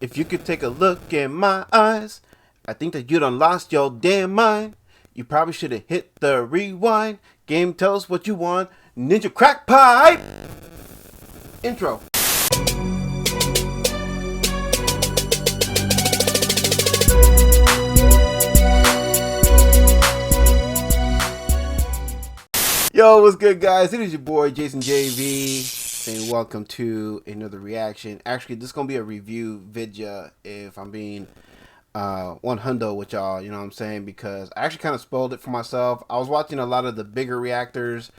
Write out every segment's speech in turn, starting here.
If you could take a look in my eyes, I think that you done lost your damn mind. You probably should have hit the rewind. Game, tell us what you want. Ninja crack pipe. Intro. Yo, what's good, guys? It is your boy Jason JV saying welcome to another reaction. Actually, this is gonna be a review video if I'm being 100 with y'all, you know what I'm saying, because I actually kind of spoiled it for myself. I was watching a lot of the bigger reactors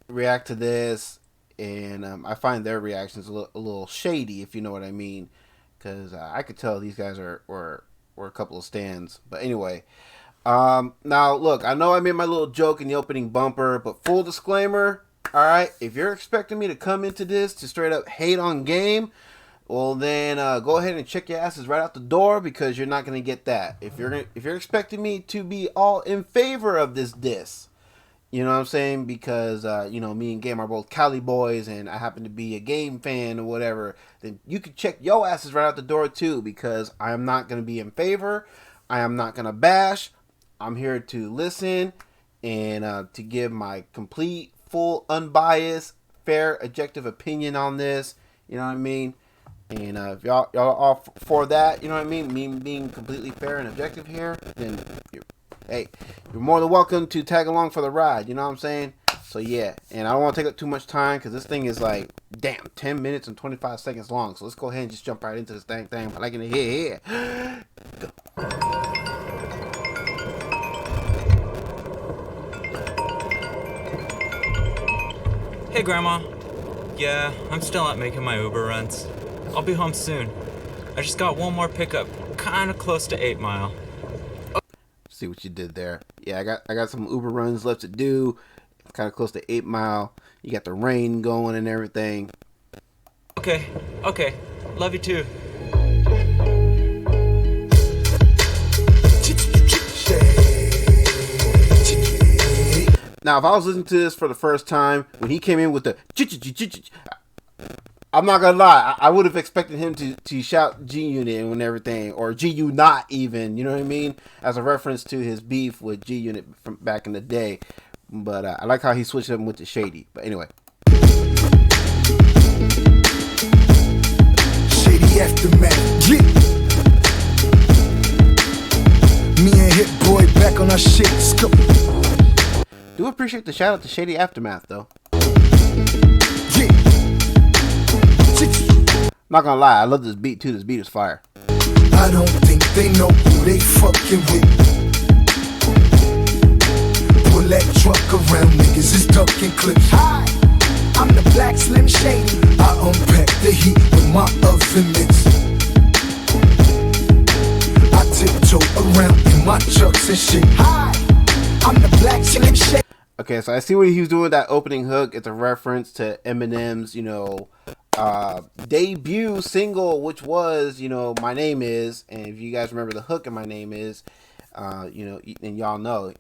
react to this, and I find their reactions a little shady, if you know what I mean, because I could tell these guys were a couple of stands. But anyway, now look, I know I made my little joke in the opening bumper, but full disclaimer, alright, if you're expecting me to come into this to straight up hate on game, well then go ahead and check your asses right out the door, because you're not going to get that. If you're expecting me to be all in favor of this diss, you know what I'm saying, because you know, me and Game are both Cali boys and I happen to be a game fan or whatever, then you can check your asses right out the door too, because I am not going to be in favor. I am not going to bash. I'm here to listen and to give my complete, full, unbiased, fair, objective opinion on this. You know what I mean? And if y'all are all for that, you know what I mean? Me being completely fair and objective here, then you're more than welcome to tag along for the ride. You know what I'm saying? So yeah, and I don't want to take up too much time because this thing is like, damn, 10 minutes and 25 seconds long. So let's go ahead and just jump right into this thing. I like it here. Go. Hey Grandma. Yeah, I'm still out making my Uber runs. I'll be home soon. I just got one more pickup, kinda close to 8 Mile. See what you did there. Yeah, I got some Uber runs left to do. It's kinda close to 8 Mile. You got the rain going and everything. Okay. Love you too. Now, if I was listening to this for the first time, when he came in with the I'm not gonna lie, I would have expected him to shout G-Unit and everything, or G-U not even, you know what I mean, as a reference to his beef with G-Unit from back in the day. But I like how he switched him with the Shady. But anyway. Shady aftermath, yeah. Me and Hit Boy back on our shit. Do appreciate the shout out to Shady Aftermath though. Yeah. Not gonna lie, I love this beat too. This beat is fire. I don't think they know who they fucking with. Pull that truck around, niggas is ducking clips. Hi, I'm the Black Slim Shady. I unpack the heat with my oven mitts. I tiptoe around in my chucks and shit. Hi, I'm the Black Slim Shady. Okay, so I see what he was doing with that opening hook. It's a reference to Eminem's, you know, debut single, which was, you know, My Name Is. And if you guys remember the hook of My Name Is, you know, and y'all know,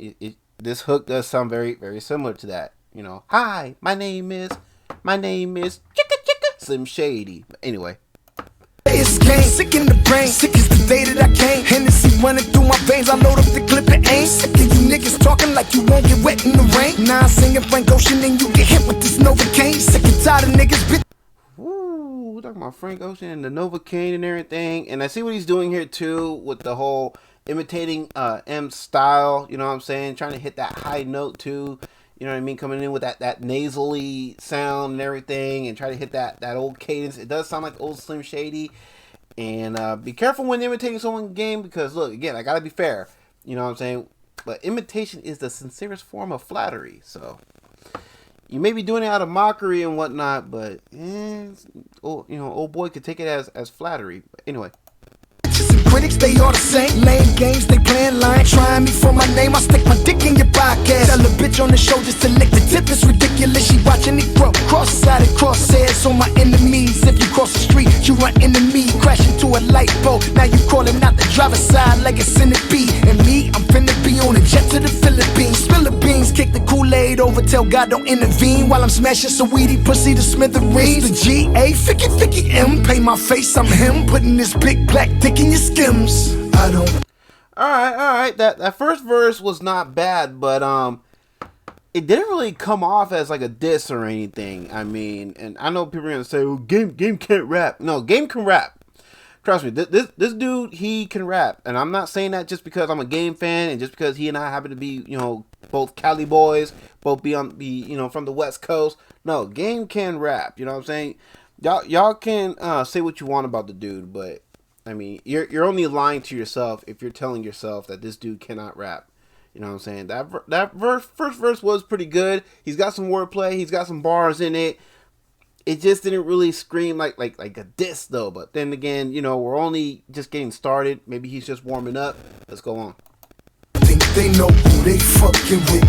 this hook does sound very, very similar to that. You know, hi, my name is Slim Shady. But anyway. It's game, sick in the brain, sick is the day that I came. Hennessy running through my veins, I load up the clip and aim. Sick of you niggas talking like you won't get wet in the rain. Now I'm singing Frank Ocean and you get hit with this Novocaine. Sick and tired of niggas, bitch. Ooh, we're talking about Frank Ocean and the Novocaine and everything. And I see what he's doing here too with the whole imitating M's style, you know what I'm saying? Trying to hit that high note too. You know what I mean? Coming in with that nasally sound and everything, and try to hit that old cadence. It does sound like old Slim Shady. And be careful when imitating someone's game, because look, again, I gotta be fair. You know what I'm saying? But imitation is the sincerest form of flattery. So you may be doing it out of mockery and whatnot, but you know, old boy could take it as flattery. But anyway. Critics, they all the same. Lame games, they playing line. Trying me for my name, I stick my dick in your podcast. Tell a bitch on the show just to lick the tip. It's ridiculous, she watching it grow. Cross-sided crosshairs on my enemies. If you cross the street, you run into me. Crash into a light bulb. Now you crawling out the driver's side like a centipede. And me, I'm finna be on a jet to the Philippines. Spill the beans, kick the Kool-Aid prayed over, tell God don't intervene while I'm smashing Saweetie pussy to smithereens. The G.A. Ficky M, pay my face, I'm him, putting this big black dick in your skims. I don't. All right. That first verse was not bad, but it didn't really come off as like a diss or anything. I mean, and I know people are gonna say, "Well, Game can't rap." No, Game can rap. Trust me, this dude, he can rap, and I'm not saying that just because I'm a Game fan and just because he and I happen to be, you know, both Cali boys, both be you know, from the West Coast. No, Game can rap. You know what I'm saying? Y'all can say what you want about the dude, but I mean, you're only lying to yourself if you're telling yourself that this dude cannot rap. You know what I'm saying? That first verse was pretty good. He's got some wordplay. He's got some bars in it. It just didn't really scream like a diss though. But then again, you know, we're only just getting started. Maybe he's just warming up. Let's go on. Think they know who they fucking with.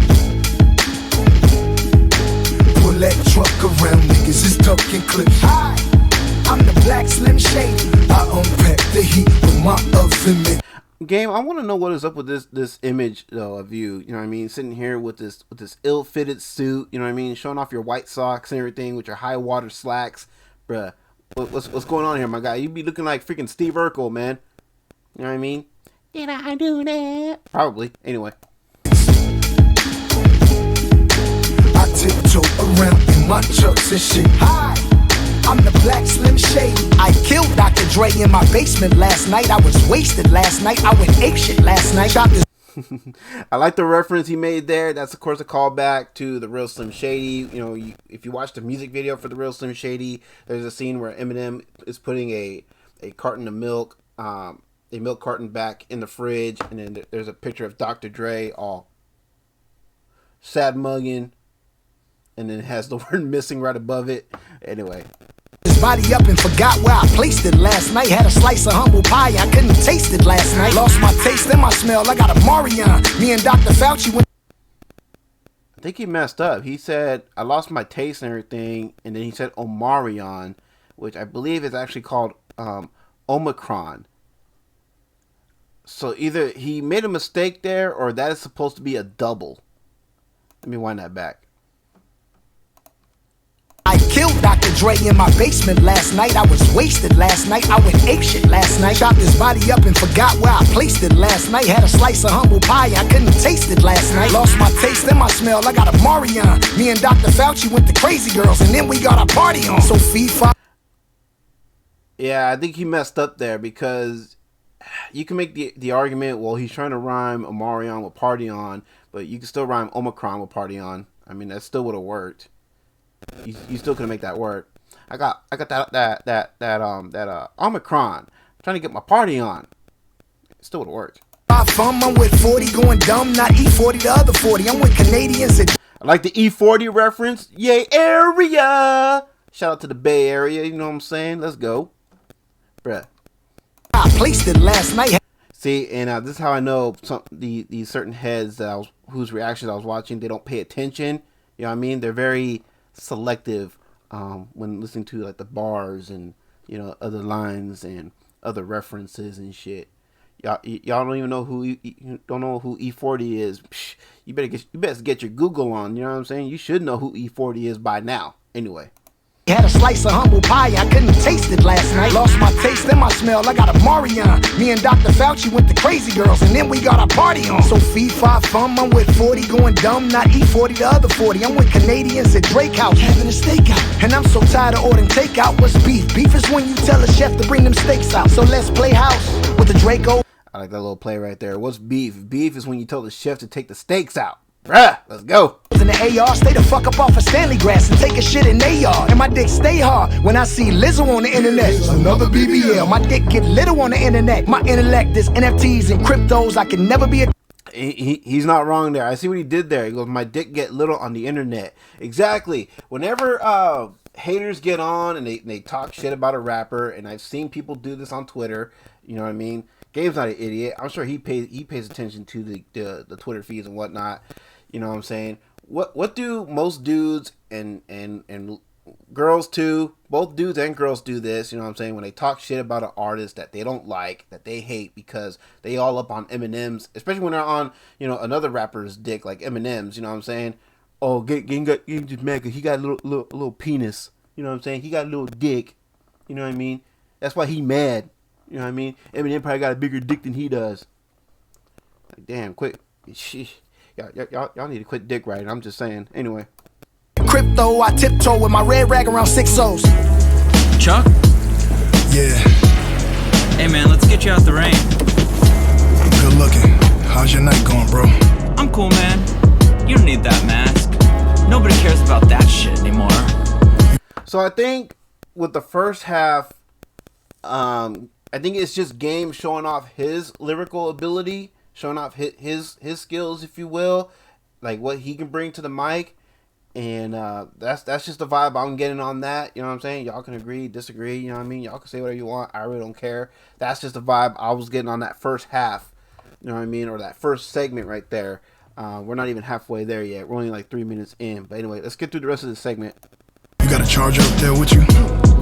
Pull that truck around, niggas is ducking clips. Hi, I'm the Black Slim Shady. I unpack the heat with my oven. Game, I want to know what is up with this image though of you. You know what I mean? Sitting here with this ill-fitted suit. You know what I mean? Showing off your white socks and everything with your high water slacks, bruh. What's going on here, my guy? You be looking like freaking Steve Urkel, man. You know what I mean? Did I do that? Probably. Anyway. I tiptoe around in my chucks and shit. Hi, I'm the Black Slim Shady. I killed Dr. Dre in my basement last night. I was wasted last night. I went apeshit last night. Shot this. I like the reference he made there. That's of course a callback to the Real Slim Shady. You know, if you watch the music video for the Real Slim Shady, there's a scene where Eminem is putting a carton of milk, a milk carton back in the fridge, and then there's a picture of Dr. Dre all sad mugging, and then it has the word missing right above it. Anyway. His body up and forgot where I placed it last night. Had a slice of humble pie, I couldn't taste it last night. Lost my taste and my smell, I got a Marion. Me and Dr. Fauci went. I think he messed up. He said, I lost my taste and everything, and then he said Omarion, which I believe is actually called Omicron. So either he made a mistake there, or that is supposed to be a double. Let me wind that back. I killed Dr. Dre in my basement last night. I was wasted last night. I went apeshit last night. Chopped his body up and forgot where I placed it last night. Had a slice of humble pie, I couldn't taste it last night. Lost my taste and my smell, I got a Marion. Me and Dr. Fauci went to Crazy Girls, and then we got a party on. So FIFA. Yeah, I think he messed up there because you can make the argument, well, he's trying to rhyme Omarion with party on, but you can still rhyme Omicron with party on. I mean, that still would have worked. You still couldn't make that work. I got that Omicron. I'm trying to get my party on. It still would have worked. I'm with 40 going dumb, not E40 the other 40. I'm with Canadians. I like the E40 reference. Yay area! Shout out to the Bay Area. You know what I'm saying? Let's go, bruh. I placed it last night. See, and this is how I know these certain heads whose reactions I was watching. They don't pay attention. You know what I mean? They're very selective when listening to like the bars and, you know, other lines and other references and shit. Y'all don't even know who you don't know who E40 is. Psh, you better get your Google on. You know what I'm saying? You should know who E40 is by now. Anyway. Had a slice of humble pie, I couldn't taste it last night. Lost my taste and my smell, I got a Marion. Me and Dr. Fauci went to Crazy Girls, and then we got a party on. So FIFA fum, I'm with 40 going dumb, not E40 the other 40. I'm with Canadians at Drake House, having a stakeout. And I'm so tired of ordering takeout. What's beef? Beef is when you tell a chef to bring them steaks out. So let's play house with the Draco. I like that little play right there. What's beef? Beef is when you tell the chef to take the steaks out. Bruh, let's go. In the AR, stay the fuck up off of Stanley grass and take a shit in AR. And my dick stay hard when I see Lizzo on the internet. Another BBL, my dick get little on the internet. My intellect is NFTs and cryptos. I can never be a... He's not wrong there. I see what he did there. He goes, my dick get little on the internet. Exactly. Whenever haters get on and they talk shit about a rapper, and I've seen people do this on Twitter, you know what I mean? Gabe's not an idiot. I'm sure he pays attention to the Twitter feeds and whatnot. You know what I'm saying? What do most dudes and girls too, both dudes and girls do this, you know what I'm saying, when they talk shit about an artist that they don't like, that they hate because they all up on Eminem's, especially when they're on, you know, another rapper's dick like Eminem's, you know what I'm saying? oh, getting just mad because he got a little penis. You know what I'm saying? He got a little dick. You know what I mean? That's why he mad. You know what I mean? Eminem probably got a bigger dick than he does. Like, damn, quit. Sheesh. Y'all need to quit dick riding. I'm just saying. Anyway. Crypto, I tiptoe with my red rag around 6 O's. Chuck? Yeah, Hey man, let's get you out the rain. good looking. How's your night going, bro? I'm cool, man. You don't need that mask. Nobody cares about that shit anymore. So I think with the first half, I think it's just Game showing off his lyrical ability, showing off his skills, if you will, like what he can bring to the mic. And that's just the vibe I'm getting on that. You know what I'm saying? Y'all can agree, disagree. You know what I mean? Y'all can say whatever you want. I really don't care. That's just the vibe I was getting on that first half. You know what I mean? Or that first segment right there. We're not even halfway there yet. We're only like 3 minutes in. But anyway, let's get through the rest of the segment. You got a charger up there with you?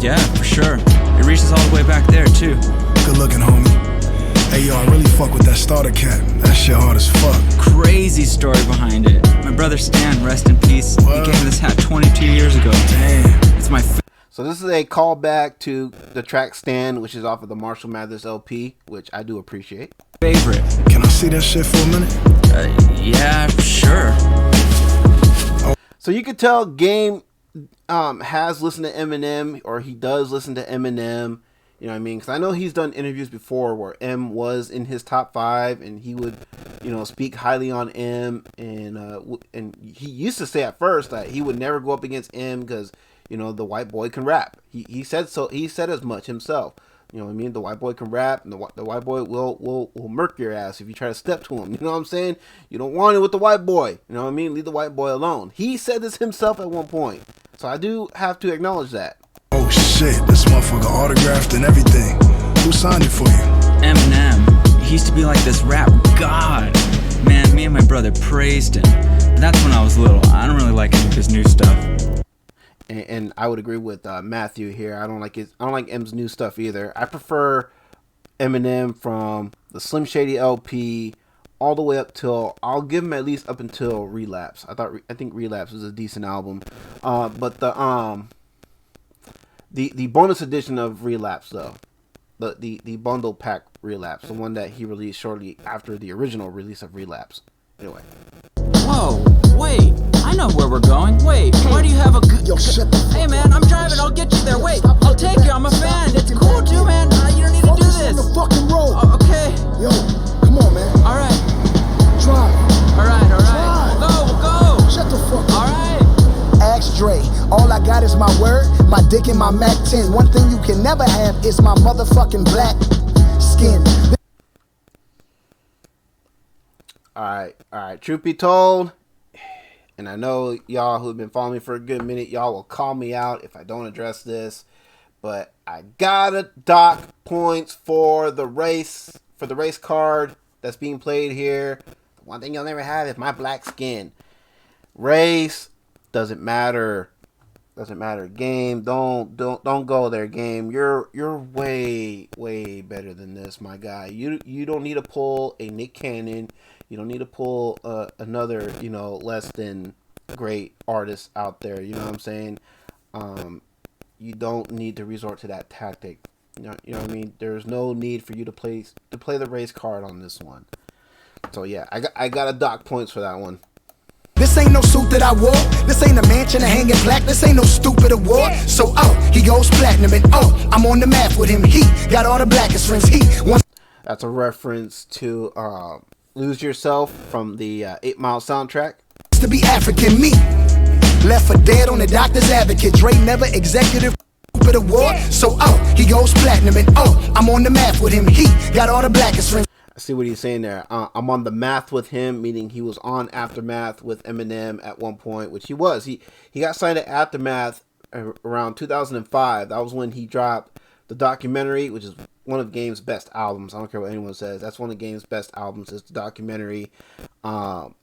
Yeah, for sure. It reaches all the way back there, too. Good looking, homie. Hey, yo, I really fuck with that starter cap. That shit hard as fuck. Crazy story behind it. My brother Stan, rest in peace, What? he gave me this hat 22 years ago. Damn. It's my So this is a callback to the track Stand, which is off of the Marshall Mathers LP, which I do appreciate. favorite. Can I see that shit for a minute? Yeah, sure. So you could tell Game has listened to Eminem, or he does listen to Eminem. You know what I mean? Because I know he's done interviews before where M was in his top 5, and he would, speak highly on M. And he used to say at first that he would never go up against M because, the white boy can rap. He said so. He said as much himself. You know what I mean? The white boy can rap, and the white boy will murk your ass if you try to step to him. You know what I'm saying? You don't want it with the white boy. You know what I mean? Leave the white boy alone. He said this himself at one point. So I do have to acknowledge that. Oh shit, this motherfucker autographed and everything. Who signed it for you? Eminem. He used to be like this rap god. Man, me and my brother praised him. But that's when I was little. I don't really like any of his new stuff. And I would agree with Matthew here. I don't like M's new stuff either. I prefer Eminem from the Slim Shady LP all the way up till, I'll give him at least up until Relapse. I think Relapse was a decent album. But the bonus edition of Relapse though, the bundle pack Relapse, the one that he released shortly after the original release of Relapse. Anyway. Whoa, wait, I know where we're going. Wait, why do you have a Yo, shut the fuck Hey man, I'm driving, I'll get you there. Wait, I'll take you, I'm a fan. It's cool too, man. You don't need to do Focus on this. the fucking road. Okay, Yo, come on, man. alright, Drive. alright. We'll go. Shut the fuck up. Alright. Ask Dre. All I got is my word, my dick and my Mac 10. One thing you can never have is my motherfucking black skin. All right. Truth be told, and I know y'all who've been following me for a good minute, y'all will call me out if I don't address this, but I gotta dock points for the race card that's being played here. The one thing you'll never have is my black skin. Race doesn't matter. Doesn't matter. Game, don't go there, Game. You're way better than this, my guy. You don't need to pull a Nick Cannon. You don't need to pull another, less than great artist out there. You know what I'm saying? You don't need to resort to that tactic. You know what I mean? There's no need for you to play the race card on this one. So yeah, I got a dock points for that one. This ain't no suit that I wore. This ain't a mansion to hanging black. This ain't no stupid award. So he goes platinum and I'm on the map with him. He got all the blackest friends. He wants. That's a reference to Lose Yourself from the 8 Mile soundtrack. To be African, me left for dead on the doctor's advocate. Dre never executive award. So he goes platinum and I'm on the map with him. He got all the blackest friends. I see what he's saying there. I'm on the math with him, meaning he was on Aftermath with Eminem at one point, which he was. He got signed to Aftermath around 2005. That was when he dropped the documentary, which is one of Game's best albums. I don't care what anyone says. That's one of Game's best albums, is the documentary. And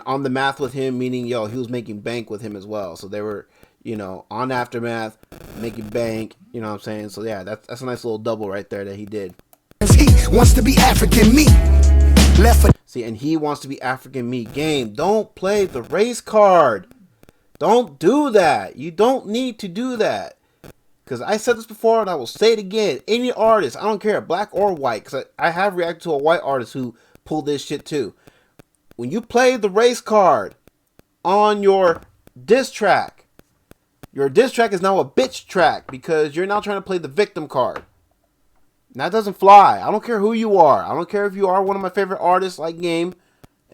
on the math with him, meaning, he was making bank with him as well. So they were, on Aftermath, making bank, you know what I'm saying? So yeah, that's a nice little double right there that he did. He wants to be African, me Left for See, and he wants to be African me. Game, don't play the race card. Don't do that. You don't need to do that. Because I said this before and I will say it again. Any artist, I don't care, black or white, because I have reacted to a white artist who pulled this shit too. When you play the race card on your diss track, your diss track is now a bitch track because you're now trying to play the victim card. And that doesn't fly. I don't care who you are. I don't care if you are one of my favorite artists like Game,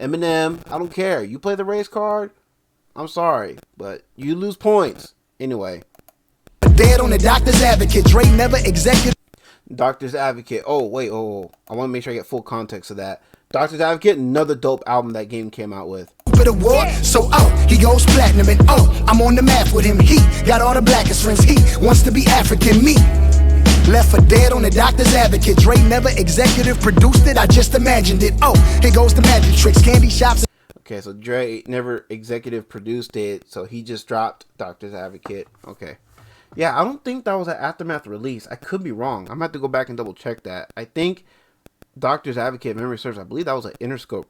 Eminem. I don't care. You play the race card, I'm sorry, but you lose points. Anyway. dead on the doctor's advocate. Dre never executive. Doctor's Advocate. Oh, wait. Oh, I want to make sure I get full context of that. Doctor's Advocate, another dope album that Game came out with. Award, so he goes platinum and I'm on the map with him. He got all the blackest friends. He wants to be African. Me left for dead on the Doctor's Advocate. Dre never executive produced it. I just imagined it. Here goes the magic tricks, candy shops. Okay, so Dre never executive produced it, so he just dropped Doctor's Advocate. Okay. Yeah, I don't think that was an Aftermath release. I could be wrong. I'm going to have to go back and double check that. I think Doctor's Advocate, memory serves, I believe that was an Interscope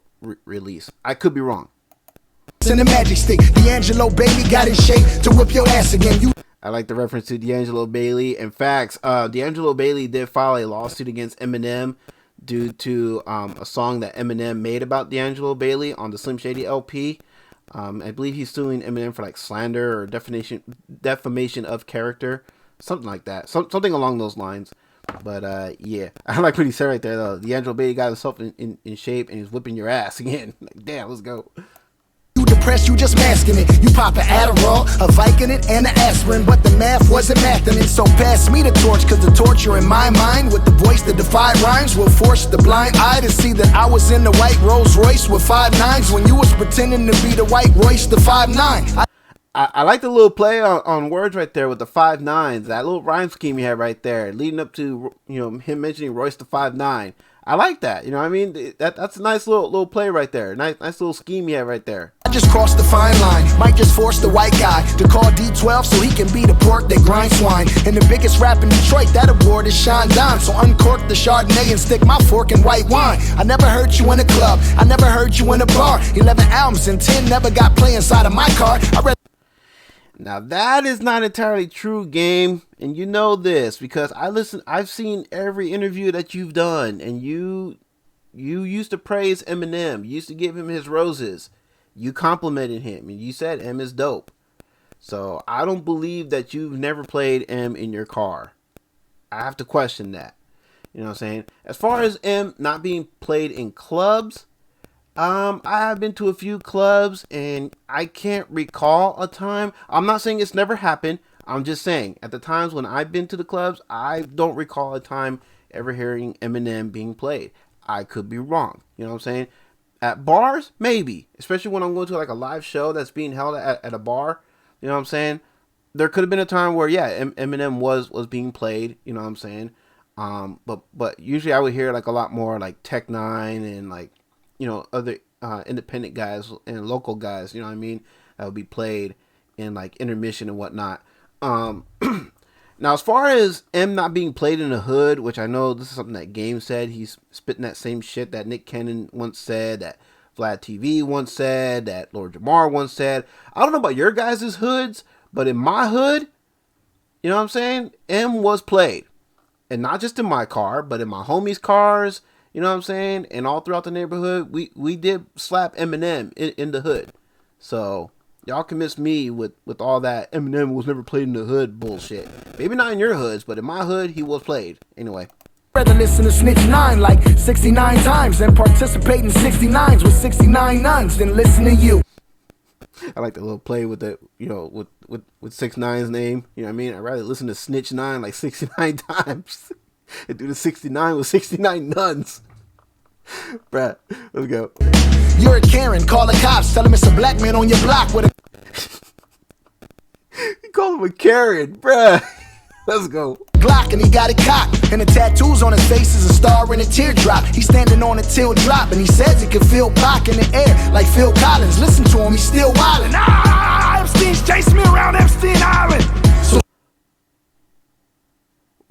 release. I could be wrong. In the magic stick, D'Angelo Bailey got in shape to whip your ass again. I like the reference to D'Angelo Bailey. In fact, D'Angelo Bailey did file a lawsuit against Eminem due to a song that Eminem made about D'Angelo Bailey on the Slim Shady LP. I believe he's suing Eminem for like slander or defamation of character, something like that, something along those lines. But yeah, I like what he said right there though. D'Angelo Bailey got himself in shape and he's whipping your ass again. Like, damn, let's go. You depressed, you just masking it. You pop an Adderall, a Vicodin, and an aspirin, but the math wasn't mathing it. So pass me the torch, cause the torture in my mind with the voice that defied rhymes will force the blind eye to see that I was in the white Rolls Royce with 5 9s when you was pretending to be the white Royce, the 5 9. I like the little play on words right there with the 5 9s. That little rhyme scheme you had right there, leading up to him mentioning Royce the 5 9. I like that. You know what I mean? That's a nice little play right there. Nice little scheme you have right there. I just crossed the fine line. Might just force the white guy to call D12 so he can be the pork that grinds swine. And the biggest rap in Detroit, that award is Sean Don. So uncork the Chardonnay and stick my fork in white wine. I never heard you in a club. I never heard you in a bar. 11 albums and 10 never got play inside of my car. Now that is not entirely true, Game, and you know this because I've seen every interview that you've done, and you used to praise Eminem. You used to give him his roses. You complimented him, and you said M is dope. So I don't believe that you've never played M in your car. I have to question that. You know what I'm saying? As far as M not being played in clubs, I have been to a few clubs and I can't recall a time. I'm not saying it's never happened. I'm just saying at the times when I've been to the clubs, I don't recall a time ever hearing Eminem being played. I could be wrong. You know what I'm saying? At bars, maybe. Especially when I'm going to like a live show that's being held at a bar. You know what I'm saying? There could have been a time where, yeah, Eminem was being played. You know what I'm saying? But usually I would hear like a lot more like Tech Nine and like, other independent guys and local guys, you know what I mean, that would be played in like intermission and whatnot. Now, as far as M not being played in the hood, which I know this is something that Game said, he's spitting that same shit that Nick Cannon once said, that Vlad TV once said, that Lord Jamar once said. I don't know about your guys' hoods, but in my hood, you know what I'm saying, M was played. And not just in my car, but in my homies' cars. You know what I'm saying? And all throughout the neighborhood, we did slap Eminem in the hood. So y'all can miss me with all that Eminem was never played in the hood bullshit. Maybe not in your hoods, but in my hood, he was played. Anyway. Rather listen to Snitch 9 like 69 times and participate in 69s with 69 nuns than listen to you. I like the little play with the, with 6ix9ine's name. You know what I mean? I'd rather listen to Snitch 9 like 69 times. And do the 69 with 69 nuns. Bruh, let's go. You're a Karen, call the cops, tell them it's a black man on your block with a... You call him a Karen, bruh. Let's go. Glock and he got it cocked. And the tattoos on his face is a star and a teardrop. He's standing on a till drop and he says he can feel Pac in the air like Phil Collins. Listen to him, he's still wildin'. Epstein's chasing me around Epstein Island.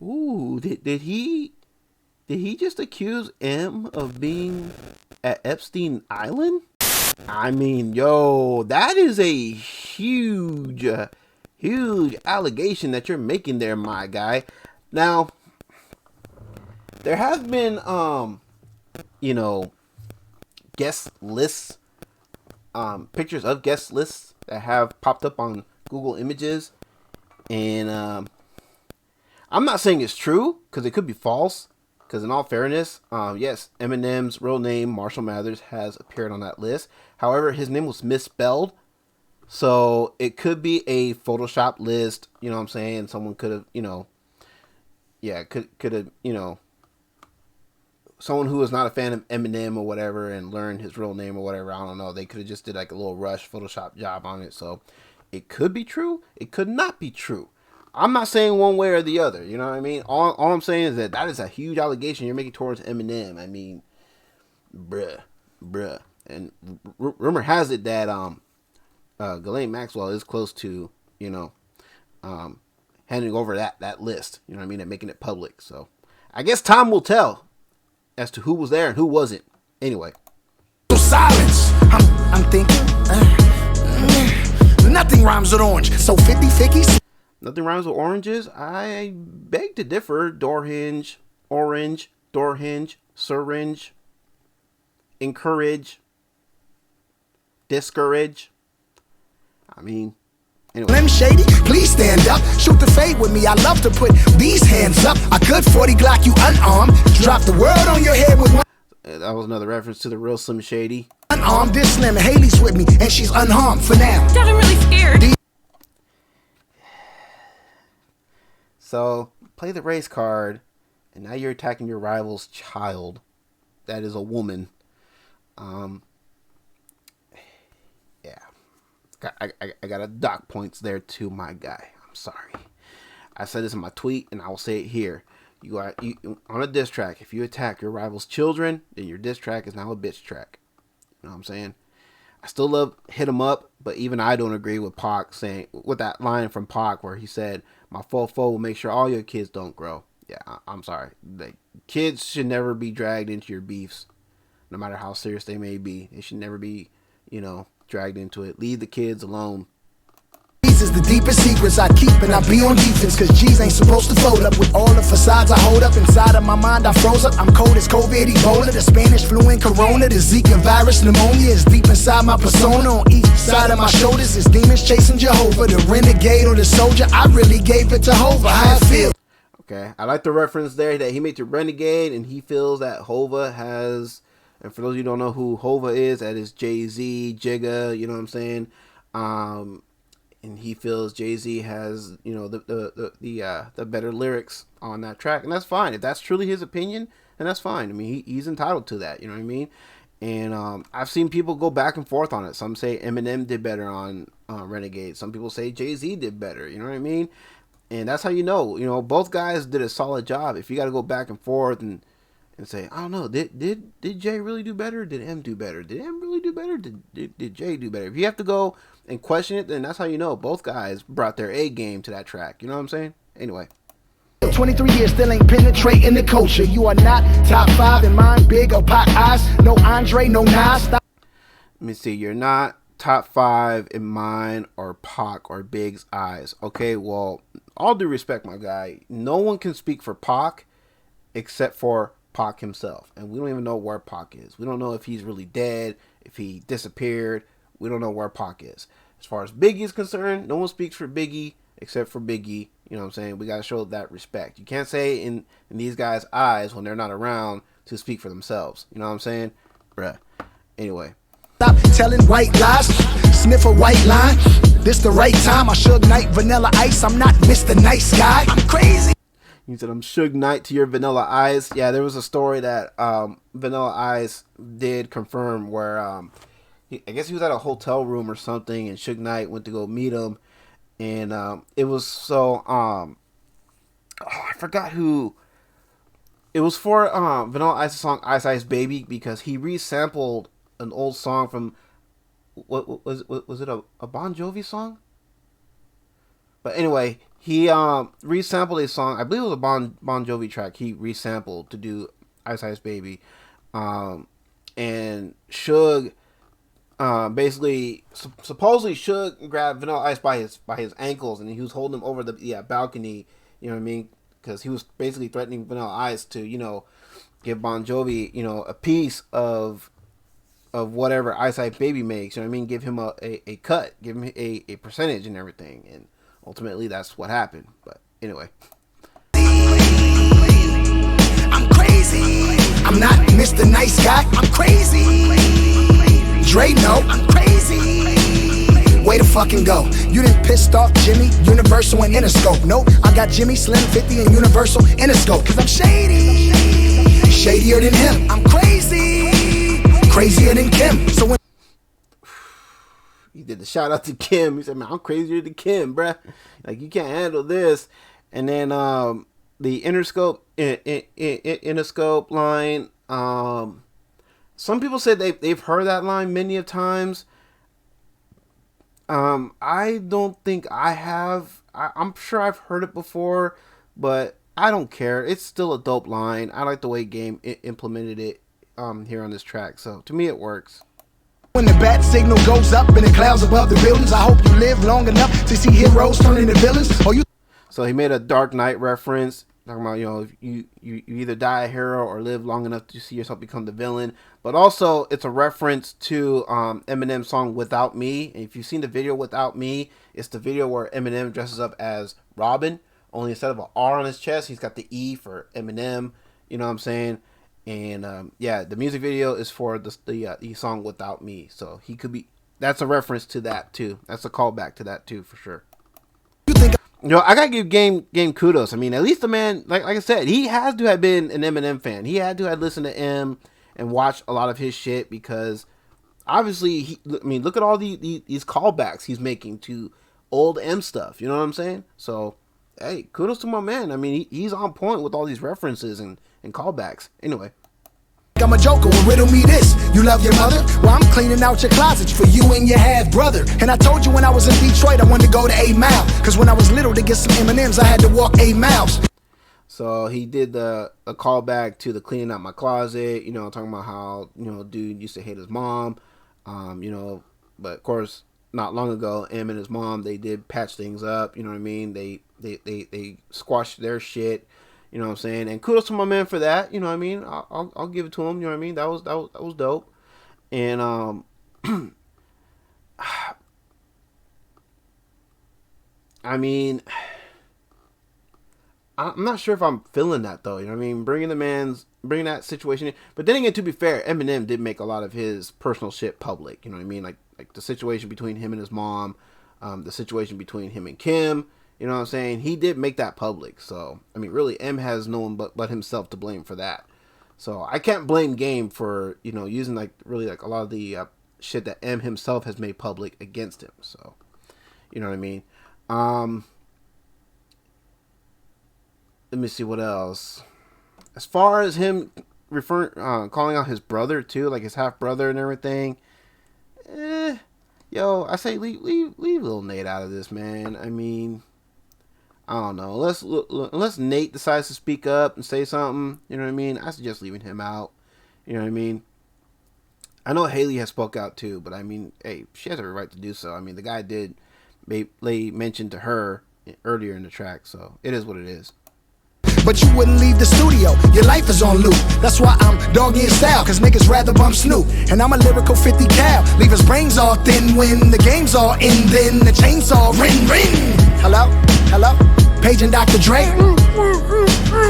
Ooh, did he just accuse M of being at Epstein Island? I mean, yo, that is a huge, huge allegation that you're making there, my guy. Now, there have been, guest lists, pictures of guest lists that have popped up on Google Images, and I'm not saying it's true because it could be false. Because in all fairness, yes, Eminem's real name, Marshall Mathers, has appeared on that list. However, his name was misspelled. So it could be a Photoshop list. You know what I'm saying? Someone could have, could have, someone who was not a fan of Eminem or whatever and learned his real name or whatever. I don't know. They could have just did like a little rush Photoshop job on it. So it could be true. It could not be true. I'm not saying one way or the other, you know what I mean? All I'm saying is that is a huge allegation you're making towards Eminem. I mean, bruh. And rumor has it that Ghislaine Maxwell is close to, handing over that list, you know what I mean, and making it public. So I guess time will tell as to who was there and who wasn't. Anyway. Silence. I'm thinking. Nothing rhymes with orange. So 50-50. Nothing rhymes with oranges? I beg to differ. Door hinge, orange, door hinge, syringe, encourage, discourage. I mean, anyway. Slim Shady, please stand up. Shoot the fade with me. I love to put these hands up. I could 40 Glock you unarmed. Drop the world on your head with one. That was another reference to the real Slim Shady. Unarmed, this Slim and Haley's with me, and she's unharmed for now. Dad, I'm really scared. So, play the race card, and now you're attacking your rival's child. That is a woman. Yeah. I got a dock points there too, my guy. I'm sorry. I said this in my tweet, and I will say it here. You on a diss track, if you attack your rival's children, then your diss track is now a bitch track. You know what I'm saying? I still love Hit 'Em Up, but even I don't agree with Pac saying, with that line from Pac where he said, my fofo will make sure all your kids don't grow. Yeah, I'm sorry. The kids should never be dragged into your beefs, no matter how serious they may be. They should never be, dragged into it. Leave the kids alone. These is the deepest secrets I keep, and I be on defense, cause G's ain't supposed to fold up with all the facades I hold up. Inside of my mind I froze up. I'm cold as COVID, Ebola, the Spanish flu and Corona, the Zika virus, pneumonia is deep inside my persona. On each side of my shoulders is demons chasing Jehovah, the renegade or the soldier. I really gave it to Hova. How I feel. Okay, I like the reference there that he made to Renegade, and he feels that Hova has, and for those of you who don't know who Hova is, that is Jay-Z, Jigga, you know what I'm saying? And he feels Jay-Z has, the better lyrics on that track, and that's fine. If that's truly his opinion, then that's fine. I mean, he's entitled to that, you know what I mean? And I've seen people go back and forth on it. Some say Eminem did better on Renegade. Some people say Jay-Z did better, you know what I mean? And that's how you know, both guys did a solid job. If you got to go back and forth and say, I don't know, did Jay really do better? Did M do better? Did M really do better? Did Jay do better? If you have to go and question it, then that's how you know both guys brought their A game to that track. You know what I'm saying? Anyway. 23 years still ain't penetrating the culture. You are not top 5 in mine, big or Pac eyes. No Andre, no Nas. Let me see. You're not top 5 in mine or Pac or Big's eyes. Okay, well, all due respect, my guy. No one can speak for Pac except for Pac himself. And we don't even know where Pac is. We don't know if he's really dead, if he disappeared. We don't know where Pac is. As far as Biggie is concerned, no one speaks for Biggie except for Biggie. You know what I'm saying? We got to show that respect. You can't say in these guys' eyes when they're not around to speak for themselves. You know what I'm saying? Bruh. Anyway. Stop telling white lies. Sniff a white line. This the right time. I Suge Knight, Vanilla Ice. I'm not Mr. Nice Guy. I'm crazy. You said I'm Suge Knight to your Vanilla Ice. Yeah, there was a story that Vanilla Ice did confirm where I guess he was at a hotel room or something, and Suge Knight went to go meet him, and it was so I forgot who. It was for Vanilla Ice's song Ice Ice Baby, because he resampled an old song from what was it a Bon Jovi song? But anyway, he resampled a song. I believe it was a Bon Jovi track. He resampled to do Ice Ice Baby, and and Suge basically supposedly Suge grabbed Vanilla Ice by his ankles, and he was holding him over the balcony. You know what I mean? Because he was basically threatening Vanilla Ice to give Bon Jovi a piece of whatever Ice Ice Baby makes. You know what I mean? Give him a cut, give him a percentage and everything, and ultimately that's what happened. But anyway. I'm crazy. I'm not Mr. Nice Guy. I'm crazy. Dre, no, I'm crazy. Way to fucking go. You didn't pissed off Jimmy, Universal, and Interscope. Nope, I got Jimmy, Slim, 50, and Universal, Interscope. Cause I'm shady. Shadier than him. I'm crazy. Crazier than Kim. So when he did the shout out to Kim, he said, man, I'm crazier than Kim, bruh. Like, you can't handle this. And then the Interscope line, some people said they've heard that line many of times. I don't think I have. I'm sure I've heard it before, but I don't care. It's still a dope line. I like the way Game implemented it here on this track. So to me, it works. When the bat signal goes up in the clouds above the buildings, I hope you live long enough to see heroes turn into villains. So he made a Dark Knight reference, talking about, you either die a hero or live long enough to see yourself become the villain. But also, it's a reference to Eminem's song Without Me. And if you've seen the video Without Me, it's the video where Eminem dresses up as Robin. Only instead of an R on his chest, he's got the E for Eminem. You know what I'm saying? And the music video is for the song Without Me. So that's a reference to that too. That's a callback to that too, for sure. I gotta give Game kudos. I mean, at least the man, like I said, he has to have been an Eminem fan. He had to have listened to M and watched a lot of his shit, because obviously, look at all these callbacks he's making to old M stuff. You know what I'm saying? So, hey, kudos to my man. I mean, he's on point with all these references and callbacks. Anyway. I'm a joker, well riddle me this. You love your mother? Well, I'm cleaning out your closets for you and your half brother. And I told you when I was in Detroit I wanted to go to 8 Mile, cause when I was little to get some M&Ms I had to walk 8 miles. So he did a callback to the cleaning out my closet, talking about how, dude used to hate his mom, but of course not long ago M and his mom, they did patch things up, you know what I mean? They squashed their shit. You know what I'm saying? And kudos to my man for that. You know what I mean? I'll give it to him. You know what I mean? That was dope. And I mean, I'm not sure if I'm feeling that though. You know what I mean? Bringing that situation in. But then again, to be fair, Eminem did make a lot of his personal shit public. You know what I mean? Like the situation between him and his mom, the situation between him and Kim. You know what I'm saying? He did make that public. So, I mean, really, M has no one but himself to blame for that. So, I can't blame Game for, using, a lot of the shit that M himself has made public against him. So, you know what I mean? Let me see what else. As far as him calling out his brother, too, like his half-brother and everything, I say leave little Nate out of this, man. I mean, I don't know. Unless Nate decides to speak up and say something, you know what I mean? I suggest leaving him out. You know what I mean? I know Haley has spoke out too, but I mean, hey, she has every right to do so. I mean, the guy did lay mention to her earlier in the track, so it is what it is. But you wouldn't leave the studio, your life is on loop. That's why I'm doggy in style, cause niggas rather bump Snoop. And I'm a lyrical 50 cal, leave his brains all thin. When the game's all in, then the chainsaw ring, ring. Hello, Page and Dr. Dre.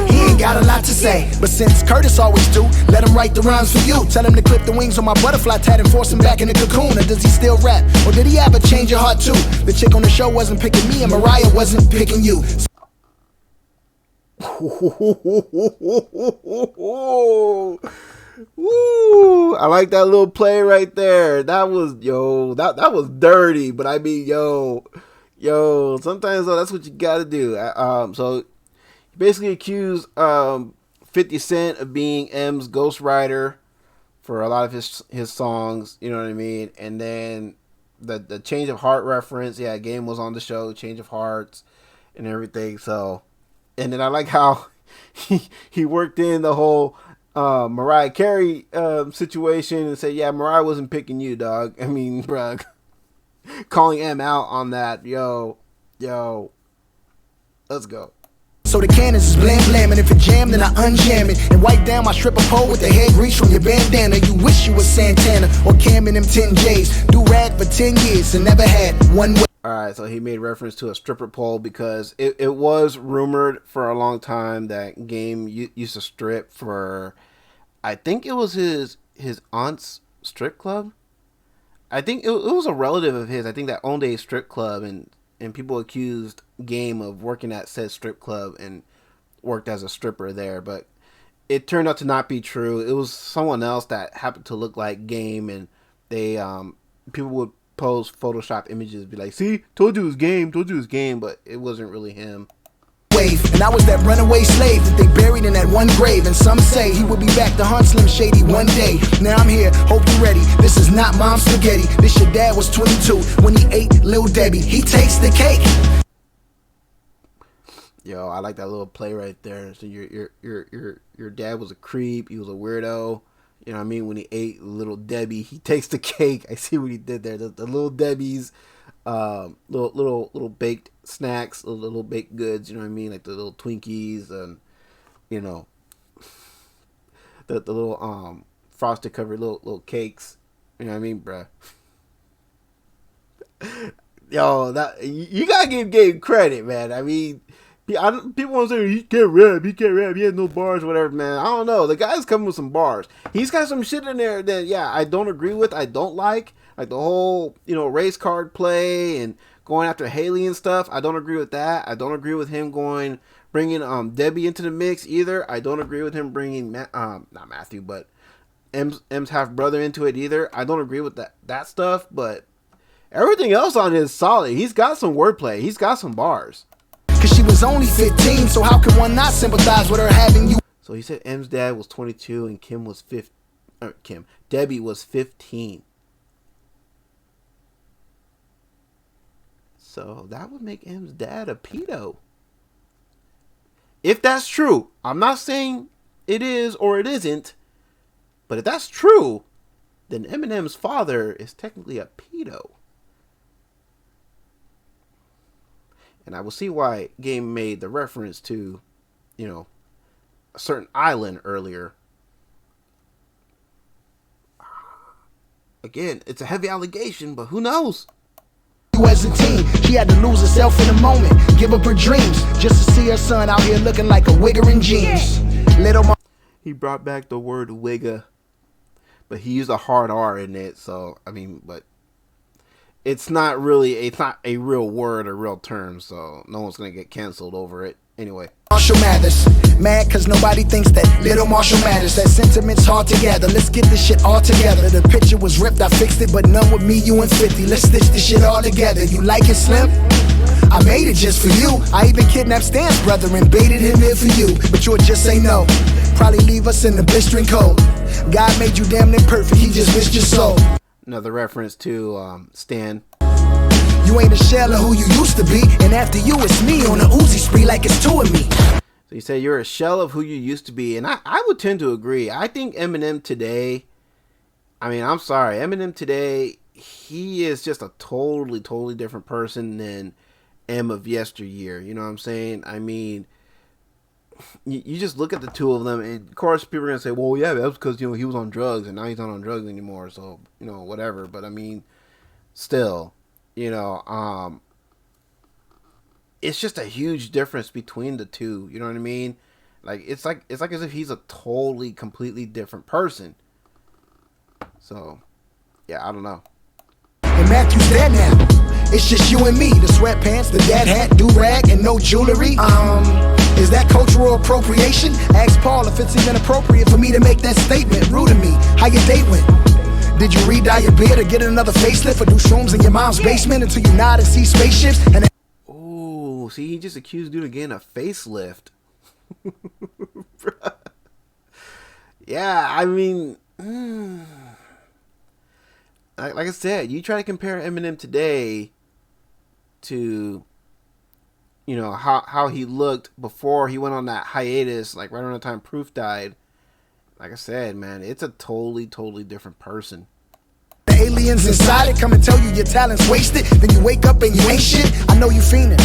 He ain't got a lot to say, but since Curtis always do, let him write the rhymes for you. Tell him to clip the wings on my butterfly tat and force him back in the cocoon. Or does he still rap? Or did he have a change of heart too? The chick on the show wasn't picking me and Mariah wasn't picking you. Woo! I like that little play right there. That was that was dirty, but I mean sometimes though that's what you gotta do. So he basically accused 50 Cent of being M's ghostwriter for a lot of his songs, you know what I mean? And then the change of heart reference, Game was on the show, Change of Hearts and everything. So, and then I like how he worked in the whole Mariah Carey situation and say, yeah, Mariah wasn't picking you, dog. I mean, bruh, calling M out on that. Yo, let's go. So the cannons is blam blam, and if it jam, then I unjam it and wipe down my stripper pole with the hair grease from your bandana. You wish you was Santana or Cam in them 10 J's. Do rag for 10 years and never had one way. Alright, so he made reference to a stripper pole because it was rumored for a long time that Game used to strip for, I think it was his aunt's strip club. I think it was a relative of his, I think, that owned a strip club, and people accused Game of working at said strip club and worked as a stripper there, but it turned out to not be true. It was someone else that happened to look like Game, and they people would post Photoshop images, be like, see, told you it was Game, but it wasn't really him. And I was that runaway slave that they buried in that one grave. And some say he would be back to hunt Slim Shady one day. Now I'm here, hope you're ready. This is not mom's spaghetti. This your dad was 22 when he ate Lil Debbie. He takes the cake. Yo, I like that little play right there. So your dad was a creep. He was a weirdo. You know what I mean? When he ate Little Debbie, he takes the cake. I see what he did there. The Little Debbie's, little baked snacks, little baked goods. You know what I mean? Like the little Twinkies and, you know, the little frosted covered little cakes. You know what I mean, bruh? Yo, that you gotta give Gabe credit, man. I mean, people want to say he can't rap, he has no bars, whatever, man. I don't know. The guy's coming with some bars. He's got some shit in there that, yeah, I don't agree with. I don't like the whole, you know, race card play and going after Haley and stuff. I don't agree with that. I don't agree with him bringing Debbie into the mix either. I don't agree with him bringing not Matthew, but M's half brother into it either. I don't agree with that stuff, but everything else on it is solid. He's got some wordplay. He's got some bars. Cause she was only 15, so how could one not sympathize with her having you? So he said M's dad was 22 and Debbie was 15. So that would make M's dad a pedo. If that's true, I'm not saying it is or it isn't, but if that's true, then Eminem's father is technically a pedo. And I will see why Game made the reference to, you know, a certain island earlier. Again, it's a heavy allegation, but who knows? As a teen, she had to lose herself in a moment, give up her dreams, just to see her son out here looking like a wigger in jeans. He brought back the word wigger, but he used a hard R in it, so, I mean, but it's not a real word or real term, so no one's going to get canceled over it. Anyway. Marshall Mathers, mad cause nobody thinks that little Marshall matters. That sentiment's hard to gather, let's get this shit all together. The picture was ripped, I fixed it, but none with me, you and 50. Let's stitch this shit all together. You like it, Slim? I made it just for you. I even kidnapped Stan's brother and baited him here for you, but you would just say no. Probably leave us in the blistering cold. God made you damn near perfect, he just wished your soul. Another reference to Stan. You ain't a shell of who you used to be, and after you it's me on a Uzi spree like it's two of me. So you say you're a shell of who you used to be, and I would tend to agree. I think Eminem today, I mean, I'm sorry, Eminem today, he is just a totally different person than M of yesteryear. You know what I'm saying? I mean, you just look at the two of them, and of course people are gonna say, well, yeah, that's because, you know, he was on drugs and now he's not on drugs anymore, so, you know, whatever. But I mean, still, you know, it's just a huge difference between the two. You know what I mean? Like it's like as if he's a totally, completely different person. So, yeah, I don't know. And Matthew's dead now. It's just you and me. The sweatpants, the dad hat, do-rag, and no jewelry. Is that cultural appropriation? Ask Paul if it's even appropriate for me to make that statement. Rude to me. How your date went? Did you re-dye your beard or get another facelift or do shrooms in your mom's basement until you nod and see spaceships? And oh, see, he just accused dude of getting a facelift. Yeah, I mean, like I said, you try to compare Eminem today to, you know, how he looked before he went on that hiatus, like right around the time Proof died. like I said, man, it's a totally different person. The aliens inside it come and tell you your talent's wasted. Then you wake up and you ain't shit. I know you fiending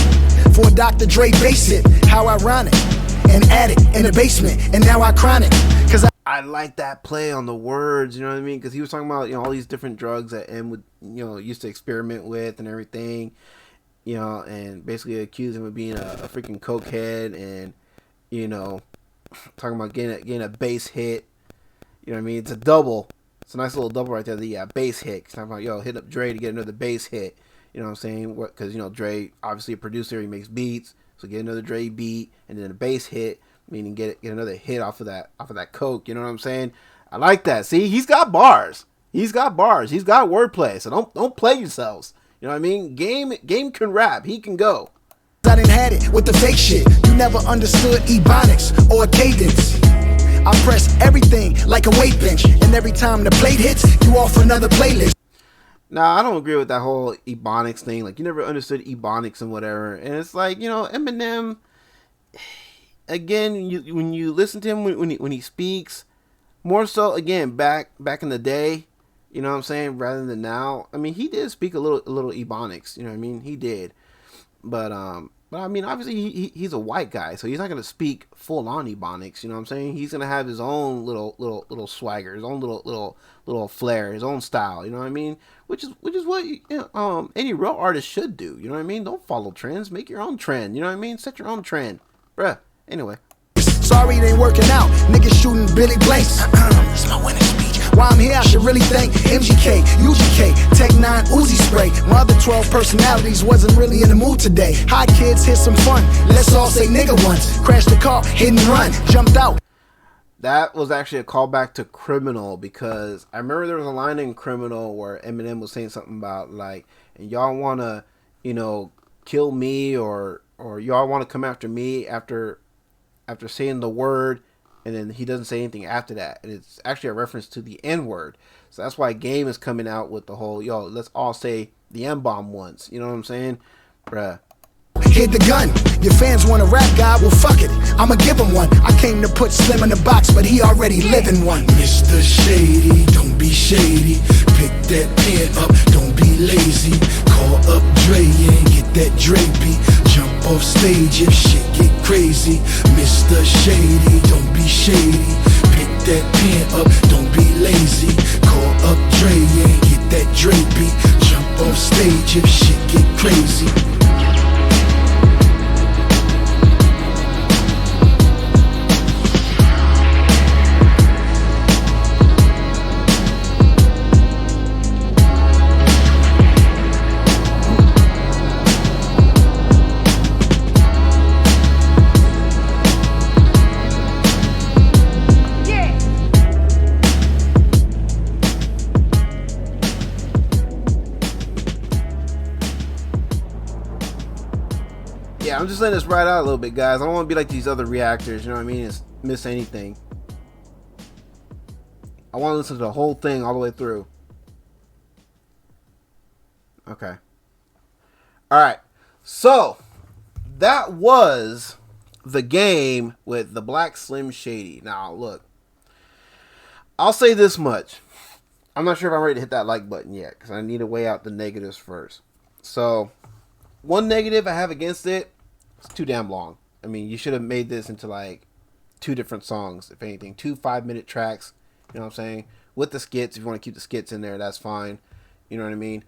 for a Dr. Dre base it. How ironic. An addict in the basement, and now I chronic. Cause I like that play on the words, you know what I mean? Because he was talking about, all these different drugs that M would, used to experiment with and everything, and basically accused him of being a freaking cokehead and, talking about getting a base hit. You know what I mean? It's a double. It's a nice little double right there. The base hit. Talking about, hit up Dre to get another base hit. You know what I'm saying? Because, Dre, obviously a producer, he makes beats. So get another Dre beat and then a base hit, meaning get another hit off of that coke. You know what I'm saying? I like that. See, he's got bars. He's got wordplay. So don't play yourselves. You know what I mean? Game can rap. He can go. I done had it with the fake shit. You never understood ebonics or cadence. I press everything like a weight bench, and every time the plate hits, you off another playlist. Nah, I don't agree with that whole ebonics thing. Like, you never understood ebonics and whatever. And it's like, Eminem, again, when you listen to him when he speaks, more so, again, back in the day, you know what I'm saying, rather than now. I mean, he did speak a little ebonics, you know what I mean? He did. But I mean, obviously he's a white guy, so he's not gonna speak full on ebonics. You know what I'm saying? He's gonna have his own little swagger, his own little flair, his own style. You know what I mean? Which is what any real artist should do. You know what I mean? Don't follow trends, make your own trend. You know what I mean? Set your own trend, bruh. Anyway. Sorry it ain't working out. Niggas shooting Billy Blanks. It's my winning speech. While I'm here, I should really thank MGK, UGK, Tech 9, Uzi Spray. My other 12 personalities wasn't really in the mood today. Hi kids, here's some fun. Let's all say nigga once. Crashed the car, hit and run, jumped out. That was actually a callback to Criminal, because I remember there was a line in Criminal where Eminem was saying something about like, and y'all want to, kill me or y'all want to come after me after saying the word, and then he doesn't say anything after that, and it's actually a reference to the N-word. So that's why Game is coming out with the whole, let's all say the M-bomb once. You know what I'm saying? Bruh. Hit the gun. Your fans want a rap guy? Well, fuck it. I'ma give him one. I came to put Slim in the box, but he already living one. Mr. Shady, don't be shady. Pick that pen up, don't be lazy. Call up Dre and get that Dre beat. Jump off stage if shit get crazy. Mr. Shady, don't be shady. Pick that pen up, don't be lazy. Call up Dre and get that Dre beat. Jump off stage if shit get crazy. I'm just letting this ride out a little bit, guys. I don't want to be like these other reactors, you know what I mean? It's miss anything. I want to listen to the whole thing all the way through. Okay. Alright. So, that was the game with the Black Slim Shady. Now, look. I'll say this much. I'm not sure if I'm ready to hit that like button yet, because I need to weigh out the negatives first. So, one negative I have against it, it's too damn long. I mean, you should have made this into like 2 different songs, if anything. 2 5-minute tracks, you know what I'm saying? With the skits, if you want to keep the skits in there, that's fine. You know what I mean?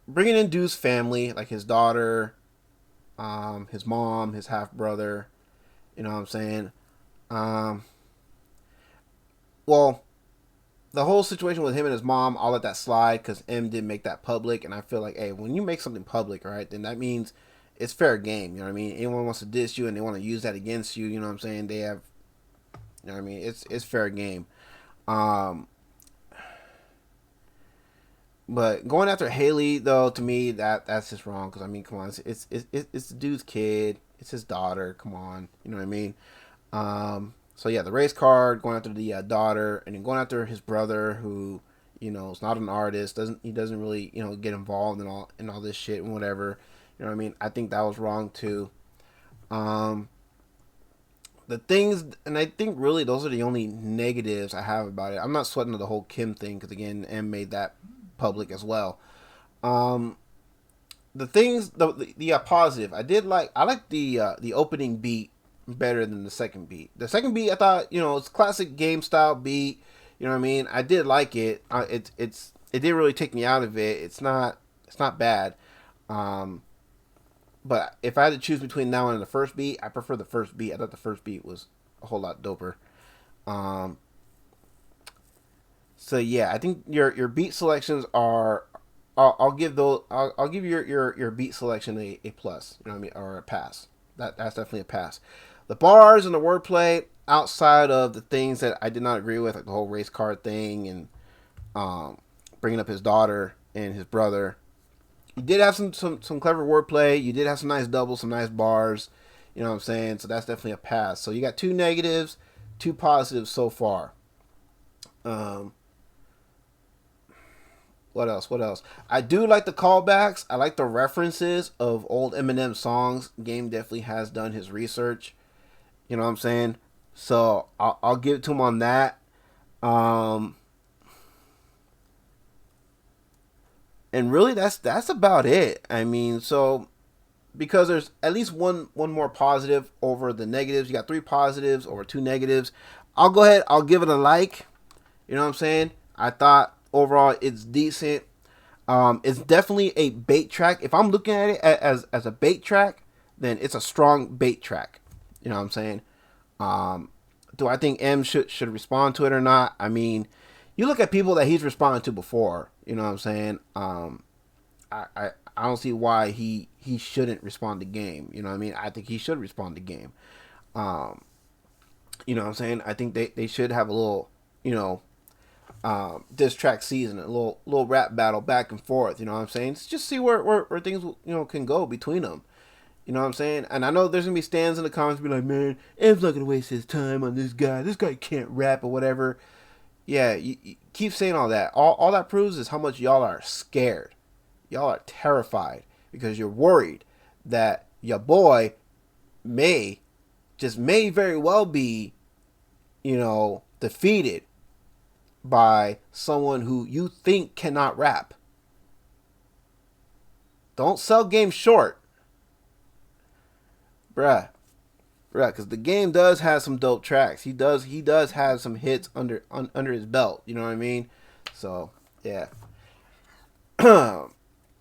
Bringing in Deuce's family, like his daughter, his mom, his half-brother, you know what I'm saying? Well, the whole situation with him and his mom, I'll let that slide because M didn't make that public. And I feel like, hey, when you make something public, right, then that means it's fair game. You know what I mean? Anyone wants to diss you and they want to use that against you, you know what I'm saying? They have, you know what I mean? It's fair game. But going after Haley, though, to me, that's just wrong. Because, I mean, come on. It's the dude's kid. It's his daughter. Come on. You know what I mean? So yeah, the race card, going after the daughter, and then going after his brother, who, you know, is not an artist, doesn't really, you know, get involved in all this shit and whatever. You know what I mean? I think that was wrong too. the things, and I think really those are the only negatives I have about it. I'm not sweating the whole Kim thing because again, M made that public as well. Um, the things, the positive, I like the opening beat better than the second beat. The second beat, I thought, it's classic game style beat. You know what I mean? I did like it. It didn't really take me out of it. It's not bad. Um, but if I had to choose between that one and the first beat, I prefer the first beat. I thought the first beat was a whole lot doper. Um, so yeah, I think your beat selections are. I'll give those. I'll give your beat selection a plus. You know what I mean, or a pass. That's definitely a pass. The bars and the wordplay outside of the things that I did not agree with, like the whole race card thing and bringing up his daughter and his brother. You did have some clever wordplay. You did have some nice doubles, some nice bars. You know what I'm saying? So that's definitely a pass. So you got 2 negatives, 2 positives so far. Um, what else? What else? I do like the callbacks. I like the references of old Eminem songs. Game definitely has done his research. You know what I'm saying? So I'll give it to him on that. Um, and really, that's about it. I mean, so because there's at least one more positive over the negatives. You got 3 positives over 2 negatives. I'll go ahead. I'll give it a like. You know what I'm saying? I thought overall it's decent. It's definitely a bait track. If I'm looking at it as a bait track, then it's a strong bait track. You know what I'm saying? Do I think M should respond to it or not? I mean, you look at people that he's responded to before. You know what I'm saying? I don't see why he shouldn't respond to Game. You know what I mean? I think he should respond to Game. You know what I'm saying? I think they should have a little, diss track season, a little rap battle back and forth. You know what I'm saying? Just see where things can go between them. You know what I'm saying? And I know there's gonna be stands in the comments be like, man, M's not gonna waste his time on this guy. This guy can't rap or whatever. Yeah, you keep saying all that. All that proves is how much y'all are scared. Y'all are terrified because you're worried that your boy may very well be, defeated by someone who you think cannot rap. Don't sell Game short. Bruh, because the Game does have some dope tracks. He does have some hits under his belt. You know what I mean? So yeah,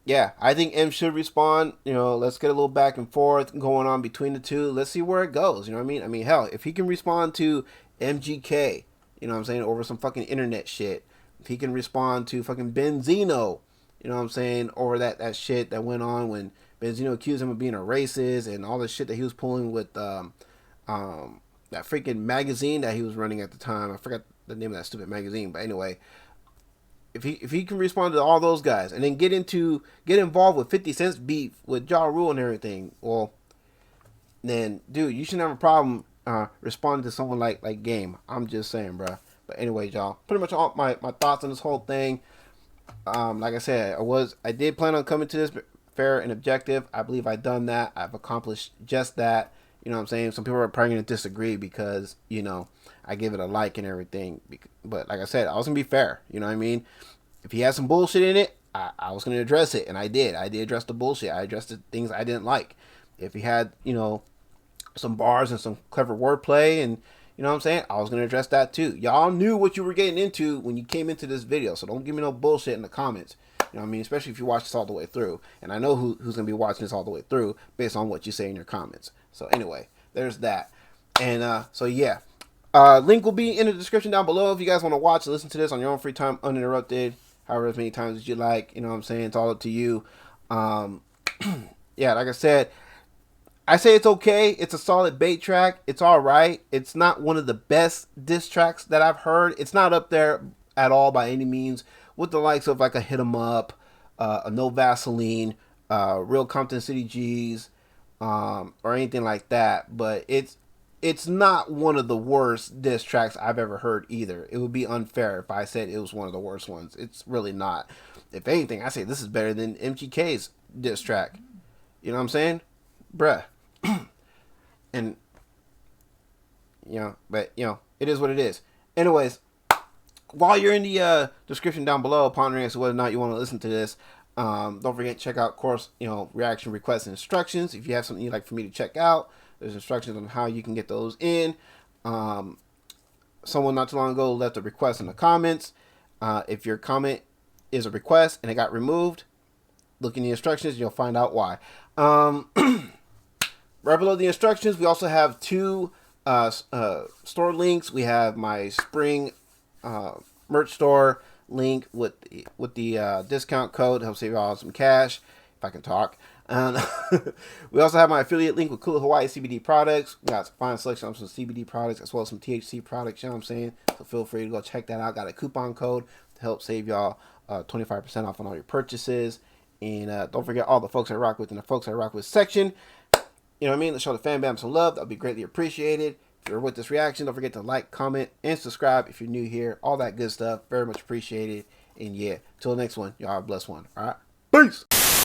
yeah. I think M should respond. Let's get a little back and forth going on between the two. Let's see where it goes. You know what I mean? I mean, hell, if he can respond to MGK, you know what I'm saying, over some fucking internet shit. If he can respond to fucking Benzino, you know what I'm saying, over that shit that went on when Benzino accused him of being a racist and all the shit that he was pulling with that freaking magazine that he was running at the time. I forgot the name of that stupid magazine, but anyway, if he can respond to all those guys and then get involved with 50 Cent's beef with Ja Rule and everything, well, then dude, you shouldn't have a problem responding to someone like Game. I'm just saying, bro. But anyway, y'all, pretty much all my thoughts on this whole thing. Like I said, I did plan on coming to this fair and objective. I believe I've done that. I've accomplished just that. You know what I'm saying? Some people are probably going to disagree because, I give it a like and everything. But like I said, I was going to be fair. You know what I mean? If he had some bullshit in it, I was going to address it. And I did. I did address the bullshit. I addressed the things I didn't like. If he had, some bars and some clever wordplay and, you know what I'm saying, I was going to address that too. Y'all knew what you were getting into when you came into this video. So don't give me no bullshit in the comments. You know what I mean? Especially if you watch this all the way through. And I know who's going to be watching this all the way through based on what you say in your comments. So anyway, there's that. And so yeah. Link will be in the description down below if you guys want to watch and listen to this on your own free time, uninterrupted, however as many times as you like. You know what I'm saying? It's all up to you. Yeah, like I said, I say it's okay. It's a solid bait track. It's all right. It's not one of the best diss tracks that I've heard. It's not up there at all by any means with the likes of like a Hit 'Em Up, a No Vaseline, Real Compton City G's, or anything like that. But it's not one of the worst diss tracks I've ever heard either. It would be unfair if I said it was one of the worst ones. It's really not. If anything, I say this is better than MGK's diss track. You know what I'm saying? Bruh. And but it is what it is. Anyways, while you're in the description down below, pondering as to whether or not you want to listen to this, don't forget to check out, of course, reaction requests and instructions. If you have something you'd like for me to check out, there's instructions on how you can get those in. Someone not too long ago left a request in the comments. If your comment is a request and it got removed, look in the instructions, you'll find out why. Right below the instructions, we also have two store links. We have my spring merch store link with the discount code to help save y'all some cash, if I can talk. And we also have my affiliate link with Cool Hawaii CBD products. We got a fine selection of some CBD products as well as some THC products, you know what I'm saying? So feel free to go check that out. Got a coupon code to help save y'all 25% off on all your purchases. And don't forget all the folks I rock with in the folks I rock with section. You know what I mean? Let's show the fan bam some love. That'll be greatly appreciated. If you're with this reaction, don't forget to like, comment, and subscribe if you're new here. All that good stuff. Very much appreciated. And yeah, till the next one, y'all have a blessed one. All right? Peace!